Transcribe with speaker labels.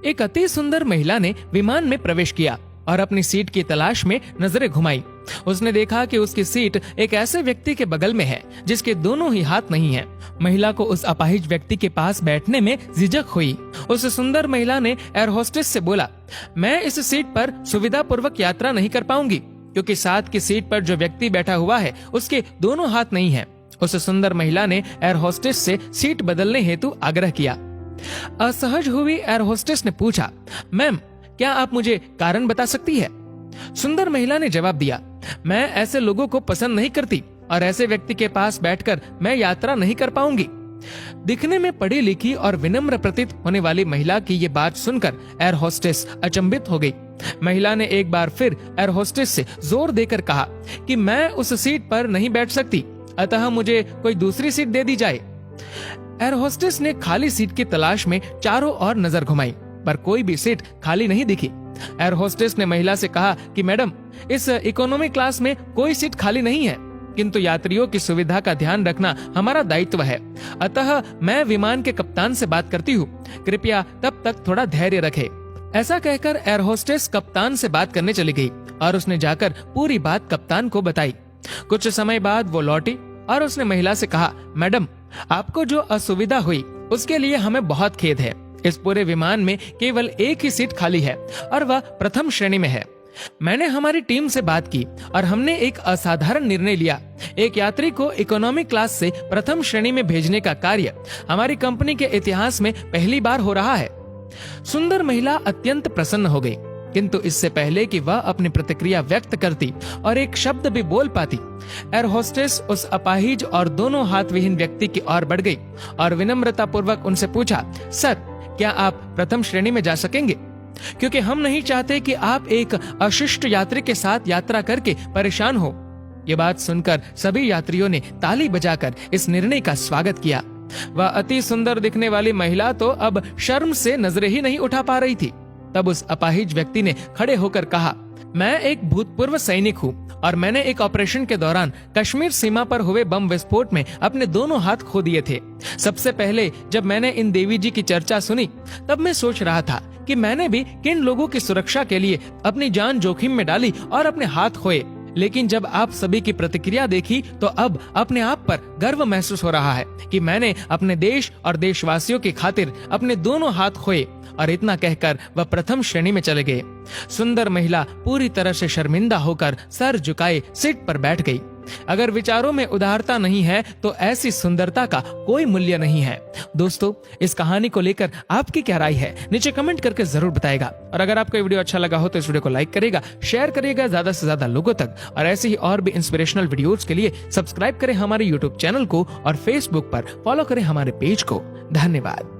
Speaker 1: एक अति सुंदर महिला ने विमान में प्रवेश किया और अपनी सीट की तलाश में नजरें घुमाई। उसने देखा कि उसकी सीट एक ऐसे व्यक्ति के बगल में है जिसके दोनों ही हाथ नहीं हैं। महिला को उस अपाहिज व्यक्ति के पास बैठने में झिझक हुई। उस सुंदर महिला ने एयर होस्टेस से बोला, मैं इस सीट पर सुविधा पूर्वक यात्रा नहीं कर पाऊंगी क्योंकि साथ की सीट पर जो व्यक्ति बैठा हुआ है उसके दोनों हाथ नहीं हैं। उस सुंदर महिला ने एयर होस्टेस से सीट बदलने हेतु आग्रह किया। असहज हुई एयर होस्टेस ने पूछा, मैम क्या आप मुझे कारण बता सकती है? सुंदर महिला ने जवाब दिया, मैं ऐसे लोगों को पसंद नहीं करती और ऐसे व्यक्ति के पास बैठकर मैं यात्रा नहीं कर पाऊंगी। दिखने में पढ़ी लिखी और विनम्र प्रतीत होने वाली महिला की ये बात सुनकर एयर होस्टेस अचंभित हो गई। महिला ने एक बार फिर एयर होस्टेस से जोर देकर कहा कि मैं उस सीट पर नहीं बैठ सकती, अतः मुझे कोई दूसरी सीट दे दी जाए। एयर होस्टेस ने खाली सीट की तलाश में चारों ओर नजर घुमाई पर कोई भी सीट खाली नहीं दिखी। एयर होस्टेस ने महिला से कहा कि मैडम, इस इकोनॉमी क्लास में कोई सीट खाली नहीं है, किंतु यात्रियों की सुविधा का ध्यान रखना हमारा दायित्व है, अतः मैं विमान के कप्तान से बात करती हूँ, कृपया तब तक थोड़ा धैर्य रखें। ऐसा कहकर एयर होस्टेस कप्तान से बात करने चली गई और उसने जाकर पूरी बात कप्तान को बताई। कुछ समय बाद वो लौटी और उसने महिला से कहा, मैडम आपको जो असुविधा हुई उसके लिए हमें बहुत खेद है। इस पूरे विमान में केवल एक ही सीट खाली है और वह प्रथम श्रेणी में है। मैंने हमारी टीम से बात की और हमने एक असाधारण निर्णय लिया। एक यात्री को इकोनॉमी क्लास से प्रथम श्रेणी में भेजने का कार्य हमारी कंपनी के इतिहास में पहली बार हो रहा है। सुंदर महिला अत्यंत प्रसन्न हो गई, किंतु इससे पहले कि वह अपनी प्रतिक्रिया व्यक्त करती और एक शब्द भी बोल पाती, एयर होस्टेस उस अपाहिज और दोनों हाथ विहीन व्यक्ति की ओर बढ़ गई और विनम्रता पूर्वक उनसे पूछा, सर क्या आप प्रथम श्रेणी में जा सकेंगे? क्योंकि हम नहीं चाहते कि आप एक अशिष्ट यात्री के साथ यात्रा करके परेशान हो। ये बात सुनकर सभी यात्रियों ने ताली बजाकर इस निर्णय का स्वागत किया। वह अति सुंदर दिखने वाली महिला तो अब शर्म से नजरें ही नहीं उठा पा रही थी। तब उस अपाहिज व्यक्ति ने खड़े होकर कहा, मैं एक भूतपूर्व सैनिक हूँ और मैंने एक ऑपरेशन के दौरान कश्मीर सीमा पर हुए बम विस्फोट में अपने दोनों हाथ खो दिए थे। सबसे पहले जब मैंने इन देवी जी की चर्चा सुनी तब मैं सोच रहा था कि मैंने भी किन लोगों की सुरक्षा के लिए अपनी जान जोखिम में डाली और अपने हाथ खोए, लेकिन जब आप सभी की प्रतिक्रिया देखी तो अब अपने आप पर गर्व महसूस हो रहा है कि मैंने अपने देश और देशवासियों की खातिर अपने दोनों हाथ खोए। और इतना कहकर वह प्रथम श्रेणी में चले गए। सुंदर महिला पूरी तरह से शर्मिंदा होकर सर झुकाए सीट पर बैठ गई। अगर विचारों में उदारता नहीं है तो ऐसी सुंदरता का कोई मूल्य नहीं है। दोस्तों, इस कहानी को लेकर आपकी क्या राय है नीचे कमेंट करके जरूर बताएगा। और अगर आपको वीडियो अच्छा लगा हो तो इस वीडियो को लाइक करेगा, शेयर करिएगा ज्यादा से ज्यादा लोगों तक। और ऐसे ही और भी इंस्पिरेशनल वीडियोस के लिए सब्सक्राइब करें हमारे यूट्यूब चैनल को और फेसबुक पर फॉलो करें हमारे पेज को। धन्यवाद।